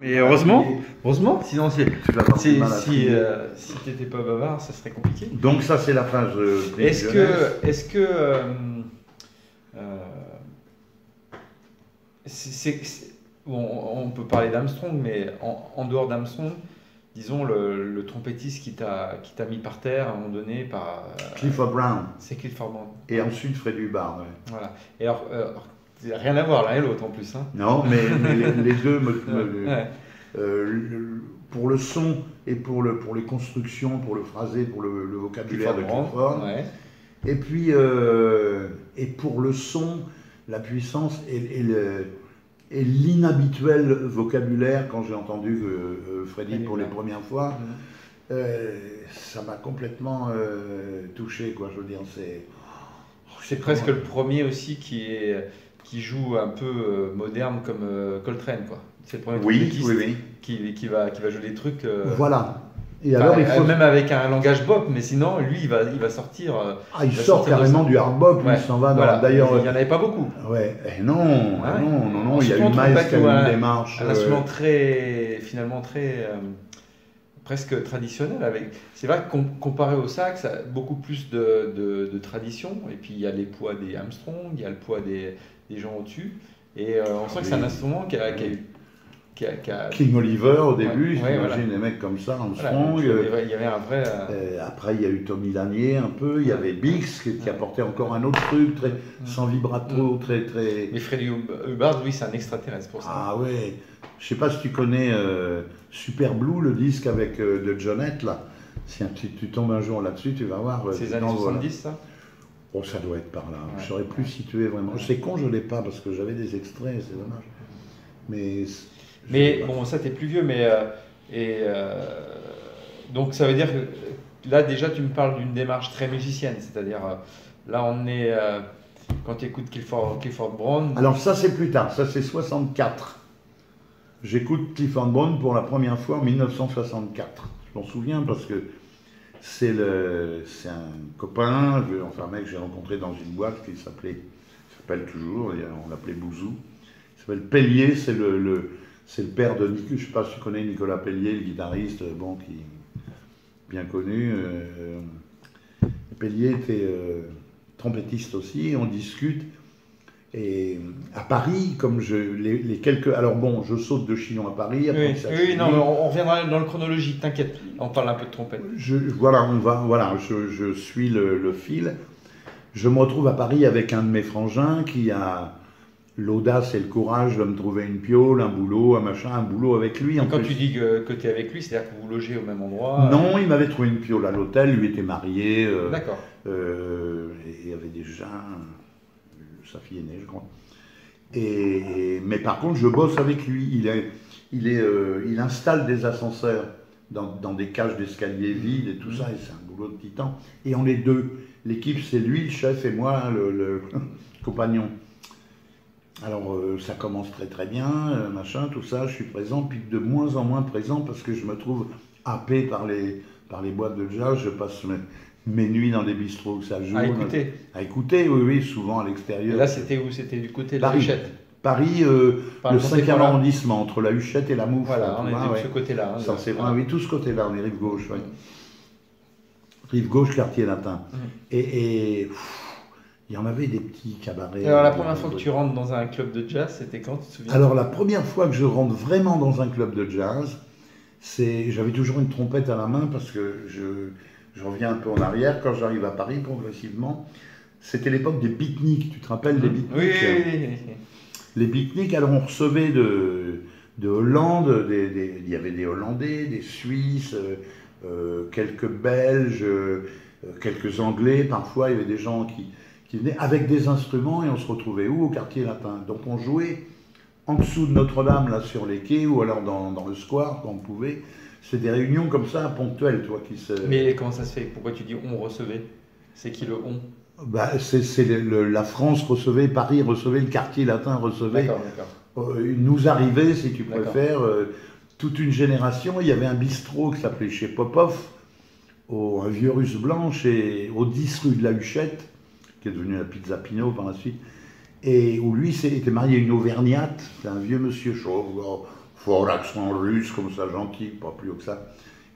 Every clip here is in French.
Et heureusement, sinon Tu vas avoir du mal à si trier. t'étais pas bavard, ça serait compliqué. Donc ça, c'est la page Est-ce jeunesse. que, est-ce que, euh, bon, on peut parler d'Armstrong, mais en dehors d'Armstrong, disons le trompettiste qui t'a mis par terre à un moment donné Clifford Brown. c'est Clifford Brown. Et ensuite Fred Hubbard. Ouais. Voilà. Et rien à voir l'un et l'autre en plus, hein. Non, mais les deux Ouais. pour le son et pour les constructions, pour le phrasé, pour le vocabulaire de Clifford Clifford. Brown, ouais. Et puis, et pour le son, la puissance et l'inhabituel vocabulaire, quand j'ai entendu Freddy pour les premières fois, ça m'a complètement touché, quoi. Je veux dire, C'est presque le premier aussi qui joue un peu moderne comme Coltrane, quoi. C'est le premier trompettiste qui va jouer des trucs. Voilà. Et alors, même avec un langage bop, mais sinon, lui, il va sortir. Il sort carrément du hard bop, il s'en va dans. Voilà. D'ailleurs, il n'y en avait pas beaucoup. Ouais. Et non, il y a eu Miles qui a eu une démarche. Un instrument finalement très presque traditionnel. C'est vrai que comparé au sax, ça a beaucoup plus de tradition. Et puis il y a les poids des Armstrong, il y a le poids des gens au-dessus. Et on sent que c'est un instrument qui a eu. King Oliver au début, j'imagine des mecs comme ça, Armstrong. Voilà, il y avait un vrai. Après, il y a eu Tommy Lanier un peu, il y avait Bix qui apportait encore un autre truc, sans vibrato, très. Mais Freddie Hubbard, oui, c'est un extraterrestre pour ça. Ah ouais, je sais pas si tu connais Super Blue, le disque avec de Jonette là. Si tu tombes un jour là-dessus, tu vas voir. C'est les années 70, ça? Oh, ça doit être par là. Ouais. Je saurais plus situer vraiment. C'est con, je l'ai pas parce que j'avais des extraits, c'est dommage. Mais bon, ça t'es plus vieux, mais donc ça veut dire que là déjà tu me parles d'une démarche très musicienne, c'est-à-dire là on est quand tu écoutes Clifford Brown. Alors ça c'est plus tard, ça c'est 64. J'écoute Clifford Brown pour la première fois en 1964. Je m'en souviens parce que c'est un copain, enfin un mec que j'ai rencontré dans une boîte qui s'appelle toujours, on l'appelait Bouzou. Il s'appelle Pellier, c'est le père de Nicolas, je ne sais pas si tu connais Nicolas Pellier, le guitariste, qui est bien connu. Pellier était trompettiste aussi, on discute. Et à Paris, comme alors bon, je saute de Chillon à Paris. Oui, non, mais on reviendra dans le chronologique, t'inquiète, on parle un peu de trompette. Je suis le fil. Je me retrouve à Paris avec un de mes frangins qui a l'audace et le courage de me trouver une piole, un boulot, un boulot avec lui. Quand tu dis que tu es avec lui, c'est-à-dire que vous logez au même endroit? Non, il m'avait trouvé une piole à l'hôtel, lui était marié. D'accord. Il y avait déjà sa fille aînée, je crois. Mais par contre, je bosse avec lui. Il installe des ascenseurs dans des cages d'escalier vides et tout ça, et c'est un boulot de titan. Et on est deux. L'équipe, c'est lui, le chef, et moi, le compagnon. Alors ça commence très très bien, machin, tout ça, je suis présent, puis de moins en moins présent parce que je me trouve happé par les boîtes de jazz, je passe mes nuits dans des bistrots où ça joue. À écouter, oui, souvent à l'extérieur. Et là c'était où? C'était du côté de la Huchette? Paris, le 5e arrondissement, entre la Huchette et la Mouffe. Voilà, on est de ce côté-là. Oui, tout ce côté-là, on est rive gauche, oui. Rive gauche, quartier latin. Et il y en avait des petits cabarets. Alors la première fois que tu rentres dans un club de jazz, c'était quand, tu te souviens? Alors la première fois que je rentre vraiment dans un club de jazz, j'avais toujours une trompette à la main parce que je reviens un peu en arrière quand j'arrive à Paris progressivement. C'était l'époque des pique-niques, tu te rappelles des pique-niques? Oui. Les pique-niques, alors on recevait de Hollande, il y avait des Hollandais, des Suisses, quelques Belges, quelques Anglais, parfois il y avait des gens qui venaient avec des instruments et on se retrouvait où? Au quartier latin. Donc on jouait en dessous de Notre-Dame, là sur les quais, ou alors dans le square quand on pouvait. C'est des réunions comme ça, ponctuelles, toi, qui se... Mais comment ça se fait? Pourquoi tu dis on recevait? C'est qui le on? La France recevait, Paris recevait, le quartier latin recevait. D'accord. Nous arrivait, si tu préfères, toute une génération. Il y avait un bistrot qui s'appelait chez Popov, un vieux russe blanche, et au 10 rue de la Huchette, qui est devenu la Pizza Pinot par la suite, et où lui était marié à une Auvergnate, c'est un vieux monsieur chauve, fort accent russe, comme ça, gentil, pas plus haut que ça.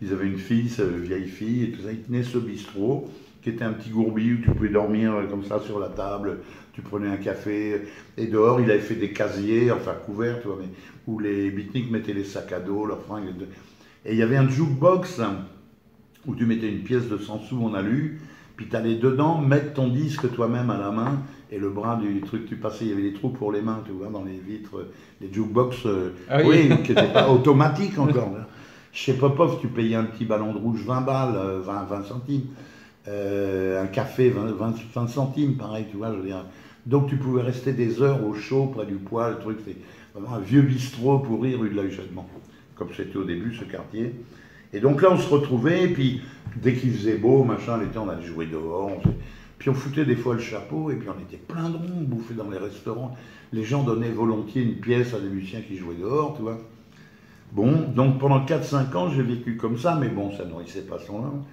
Ils avaient une fille, vieille fille, et tout ça. Ils tenaient ce bistrot, qui était un petit gourbi où tu pouvais dormir comme ça sur la table, tu prenais un café, et dehors, il avait fait des casiers, enfin couverts, tu vois, mais, où les beatniks mettaient les sacs à dos, leurs fringues. Et il y avait un jukebox où tu mettais une pièce de 100 sous en alu, puis tu allais dedans mettre ton disque toi-même à la main, et le bras du truc, tu passais, il y avait des trous pour les mains, tu vois, dans les vitres, les jukebox, Ah oui. oui, qui n'étaient pas automatiques encore. Chez Popov, tu payais un petit ballon de rouge 20 balles, 20 centimes. Un café 20 centimes, pareil, tu vois, je veux dire. Donc tu pouvais rester des heures au chaud, près du poêle, le truc, c'est vraiment un vieux bistrot pourri rue de la Huchette, comme c'était au début, ce quartier. Et donc là, on se retrouvait, et puis dès qu'il faisait beau, machin, l'été, on allait jouer dehors, puis on foutait des fois le chapeau, et puis on était plein de ronds, on bouffait dans les restaurants. Les gens donnaient volontiers une pièce à des musiciens qui jouaient dehors, tu vois. Bon, donc pendant 4-5 ans, j'ai vécu comme ça, mais bon, ça nourrissait pas son âme.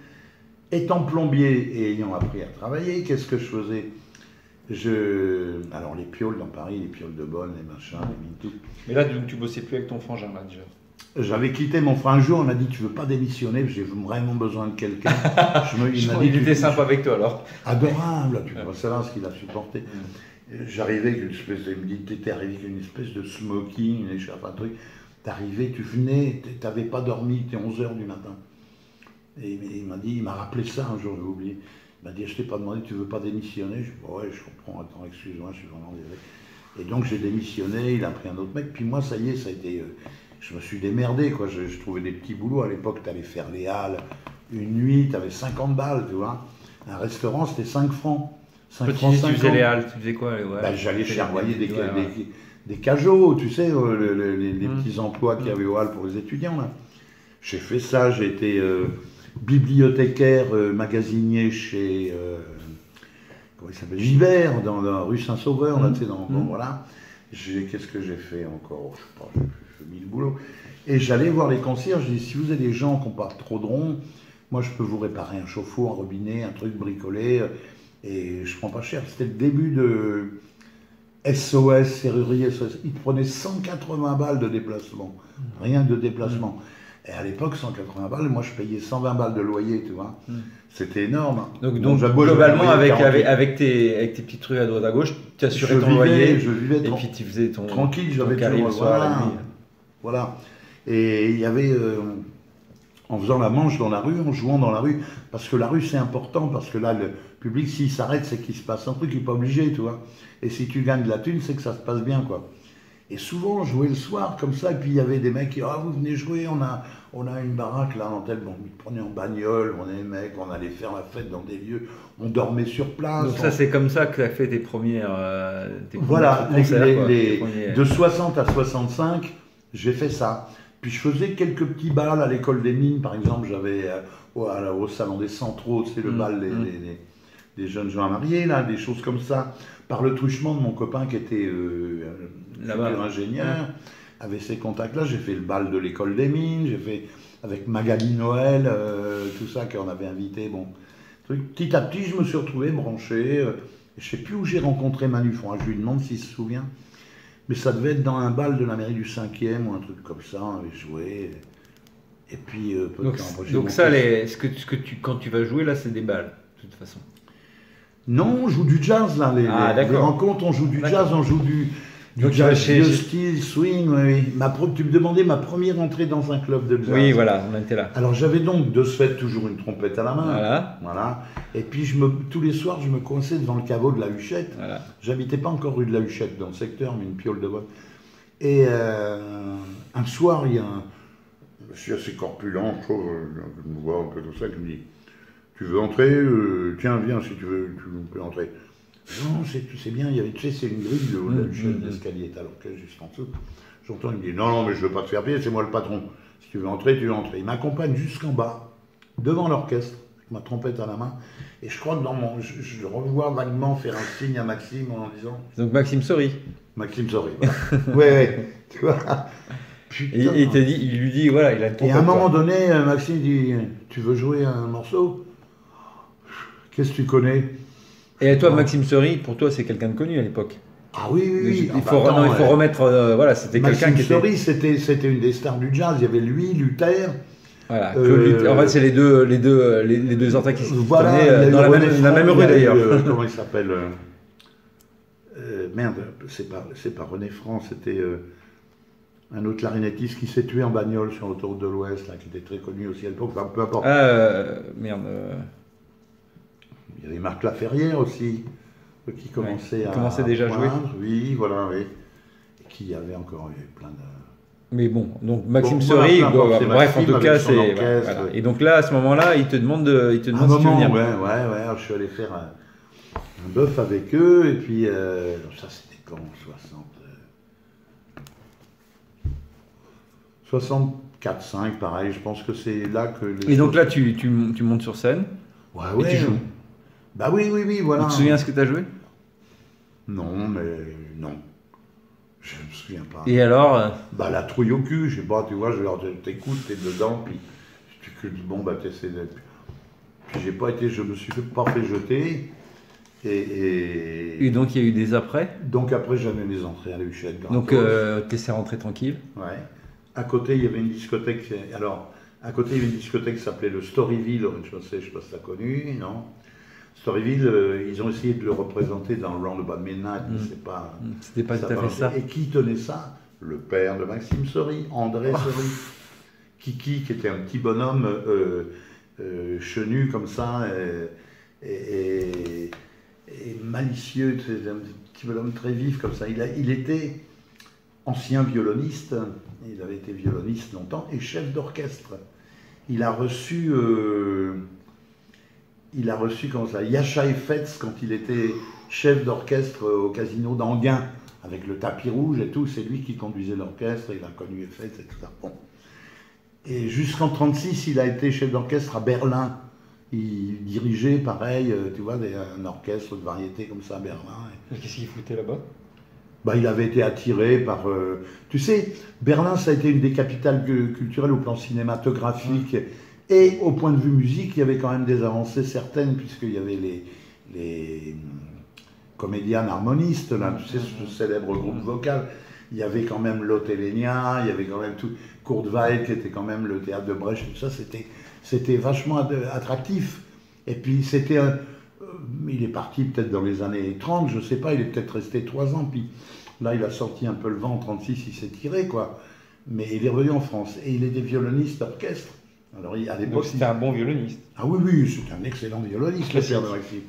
Étant plombier et ayant appris à travailler, qu'est-ce que je faisais? Alors les pioles dans Paris, les pioles de Bonne, les machins, les mines, tout. Mais là, tu bossais plus avec ton frangin, là, déjà. J'avais quitté mon frère un jour, on m'a dit tu veux pas démissionner, j'ai vraiment besoin de quelqu'un. Il était sympa avec toi alors. Adorable, tu peux savoir ce qu'il a supporté. J'arrivais avec une espèce de, il me dit t'étais arrivé avec une espèce de smoking, une écharpe, un truc. T'arrivais, tu venais, t'avais pas dormi, t'es 11h du matin. Et il m'a dit, il m'a rappelé ça un jour, j'ai oublié. Il m'a dit, je t'ai pas demandé, tu veux pas démissionner? Je dis, ouais, je comprends, attends, excuse-moi, je suis vraiment désolé. Et donc j'ai démissionné, il a pris un autre mec, puis moi, ça y est, ça a été. Je me suis démerdé, quoi. Je trouvais des petits boulots. À l'époque, tu allais faire les halles. Une nuit, tu avais 50 balles, tu vois. Un restaurant, c'était 5 francs. 5 francs, 50. Tu faisais les halles, tu faisais quoi? Ouais. Ben, j'allais charroyer des cajots, tu sais, les petits emplois qu'il y avait aux halles pour les étudiants, là. J'ai fait ça, j'ai été bibliothécaire, magasinier chez, comment il s'appelle, Gibert, dans la rue Saint-Sauveur, là, tu sais, bon, voilà. Qu'est-ce que j'ai fait encore? Je sais pas, j'ai mis le boulot. Et j'allais voir les concierges, je dis, si vous avez des gens qui n'ont pas trop de ronds, moi je peux vous réparer un chauffe-eau, un robinet, un truc bricolé, et je prends pas cher. C'était le début de SOS, serrurier SOS. Ils prenaient 180 balles de déplacement, rien de déplacement. Et à l'époque, 180 balles, moi je payais 120 balles de loyer, tu vois. C'était énorme. Donc globalement, avec tes petites rues à droite à gauche, tu assurais ton loyer, je vivais et puis tu faisais ton tranquille, j'avais toujours le soir, la nuit. Voilà. Et il y avait, en faisant la manche dans la rue, en jouant dans la rue, parce que la rue c'est important, parce que là, le public, s'il s'arrête, c'est qu'il se passe un truc, il n'est pas obligé, tu vois. Et si tu gagnes de la thune, c'est que ça se passe bien, quoi. Et souvent, on jouait le soir comme ça, et puis il y avait des mecs qui disaient, ah, vous venez jouer, on a une baraque là, en tel, bon, ils prenaient en bagnole, on est des mecs, on allait faire la fête dans des lieux, on dormait sur place. Donc ça, c'est comme ça que tu as fait tes premières voilà, concerts, de 60 à 65, j'ai fait ça. Puis je faisais quelques petits bals à l'école des mines, par exemple, j'avais au salon des centraux, c'est le bal des jeunes gens mariés, là, des choses comme ça, par le truchement de mon copain qui était ingénieur, avait ces contacts-là, j'ai fait le bal de l'école des mines, j'ai fait avec Magali Noël, tout ça qu'on avait invité, bon. Petit à petit, je me suis retrouvé branché, je ne sais plus où j'ai rencontré Manu Franck, je lui demande s'il se souvient, mais ça devait être dans un bal de la mairie du 5e ou un truc comme ça, on avait joué, et puis peu de temps après, donc ça, quand tu vas jouer, là, c'est des balles, de toute façon. Non, on joue du jazz, là, les rencontres, on joue du jazz, on joue du jazz, vieux style, swing, oui. Tu me demandais ma première entrée dans un club de jazz. Oui, voilà, on était là. Alors j'avais donc de ce fait toujours une trompette à la main. Voilà. Et puis tous les soirs, je me coinçais devant le caveau de la Huchette. Voilà. J'habitais pas encore rue de la Huchette dans le secteur, mais une piole de bonne. Et un soir, il y a un monsieur assez corpulent, je me vois un peu comme ça, qui me dit, tu veux entrer? Tiens, viens si tu veux, tu peux entrer. Non, c'est bien, il y avait, tu sais, c'est une grille de la Huchette, l'escalier est alors que juste en dessous. J'entends, il me dit, non, mais je veux pas te faire payer, c'est moi le patron. Si tu veux entrer, tu veux entrer. Il m'accompagne jusqu'en bas, devant l'orchestre, avec ma trompette à la main. Et je crois que je le revois vaguement faire un signe à Maxime en disant... Donc Maxime Sory. Maxime Sory, voilà. ouais, tu vois. Putain. Et il lui dit, voilà, il a une trompette. Et à un moment donné, Maxime dit, tu veux jouer un morceau? Qu'est-ce que tu connais? Et toi, Maxime Sory, pour toi, c'est quelqu'un de connu à l'époque? Ah oui, oui, oui. Il faut remettre, voilà, c'était quelqu'un qui était... Maxime Story, c'était une des stars du jazz. Il y avait lui, Luther. Voilà, en fait, c'est les deux artistes qui se tenaient dans la même rue d'ailleurs. Comment il s'appelle merde, c'est pas René France, c'était un autre clarinettiste qui s'est tué en bagnole sur l'autoroute de l'Ouest, là, qui était très connu aussi à l'époque, enfin, peu importe. Merde. Il y avait Marc Laferrière aussi, qui commençait à déjà à jouer. Oui, voilà, oui. Et qui avait encore plein de... Mais bon, donc Maxime Story, bref, en tout cas, c'est... Voilà. Et donc là, à ce moment-là, il te demande si tu veux venir. Ouais, je suis allé faire un bœuf avec eux, et puis ça c'était quand 64-5, pareil, je pense que c'est là que... Et donc là, tu montes sur scène, et tu joues. Bah oui, voilà. Tu te souviens ce que tu as joué? Non, mais non. Je me souviens pas. Et alors Bah la trouille au cul, je sais pas, tu vois, je t'écoute, t'es dedans, puis tu dis bon, bah t'essaies de... Puis j'ai pas été, je me suis pas fait jeter. Et donc il y a eu des après. Donc après j'avais mes entrées à la Huchette. Donc t'essaies rentré tranquille. Ouais. À côté il y avait une discothèque. Alors à côté il y avait une discothèque qui s'appelait le Storyville au rez-de-chaussée, je sais pas si t'as connu, non? Storyville, ils ont essayé de le représenter dans le Roundabout Midnight, mais c'était pas tout à fait ça. Et qui tenait ça? Le père de Maxime Story, André Story. Kiki, qui était un petit bonhomme chenu comme ça, et malicieux, un petit bonhomme très vif comme ça. Il était ancien violoniste, il avait été violoniste longtemps, et chef d'orchestre. Il a reçu comment ça, Yasha Effetz quand il était chef d'orchestre au casino d'Anguin, avec le tapis rouge et tout, c'est lui qui conduisait l'orchestre, il a connu Effetz et tout ça. Bon. Et jusqu'en 1936, il a été chef d'orchestre à Berlin. Il dirigeait, pareil, tu vois, un orchestre de variété comme ça à Berlin. Et qu'est-ce qu'il foutait là-bas? Bah, il avait été attiré par... tu sais, Berlin, ça a été une des capitales culturelles au plan cinématographique. Et au point de vue musique, il y avait quand même des avancées certaines, puisqu'il y avait les comédiennes harmonistes, là, tu sais, ce célèbre groupe vocal. Il y avait quand même l'Otelenia, il y avait quand même tout... Kurt Weill, qui était quand même le théâtre de Brecht, tout ça, c'était vachement attractif. Et puis c'était il est parti peut-être dans les années 30, je sais pas, il est peut-être resté 3 ans, puis là il a sorti un peu le vent en 36, il s'est tiré, quoi. Mais il est revenu en France, et il était violoniste d'orchestre. Alors à l'époque... C'était un bon violoniste. Ah oui, c'est un excellent violoniste, le père de Maxime.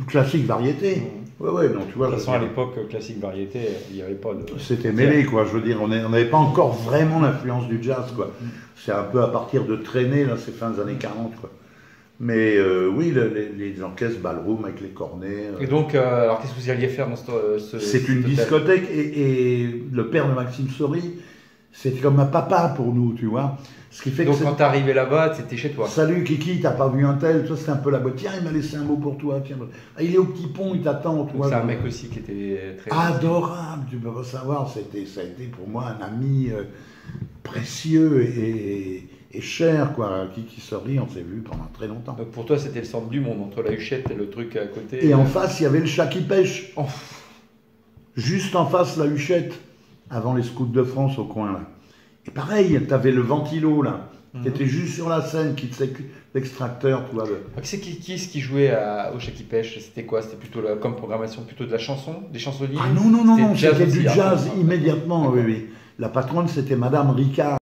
Classique variété. Ouais, donc tu vois. De toute façon, à l'époque, classique variété, il n'y avait pas de... C'était mêlé, quoi, je veux dire, on n'avait pas encore vraiment l'influence du jazz, quoi. C'est un peu à partir de traîner, là, c'est fin des années 40, quoi. Mais oui, les orchestres ballroom avec les cornets. Et donc, alors qu'est-ce que vous alliez faire dans ce C'est une discothèque, et le père de Maxime Story, c'était comme un papa pour nous, tu vois. Ce qui fait donc quand t'es arrivé là-bas, c'était chez toi. Salut Kiki, t'as pas vu un tel? Toi, c'était un peu la boîte. Tiens, il m'a laissé un mot pour toi. Tiens. Ah, il est au petit pont, il t'attend. C'est un mec aussi qui était très... adorable, tu peux pas savoir. Ça a été pour moi un ami précieux et cher, quoi. Kiki Story, on s'est vu pendant très longtemps. Donc pour toi, c'était le centre du monde, entre la Huchette et le truc à côté. Et en face, il y avait le chat qui pêche. Oh. Juste en face, la Huchette, avant les scouts de France au coin, là. Et pareil, tu avais le ventilo, là, qui était juste sur la scène, qui était l'extracteur, tu vois. C'est qui est-ce qui jouait au Chat qui pêche? C'était quoi? C'était plutôt comme programmation, plutôt de la chanson, des chansonniers? Ah non, c'était du jazz immédiatement, oui. La patronne, c'était Madame Ricard.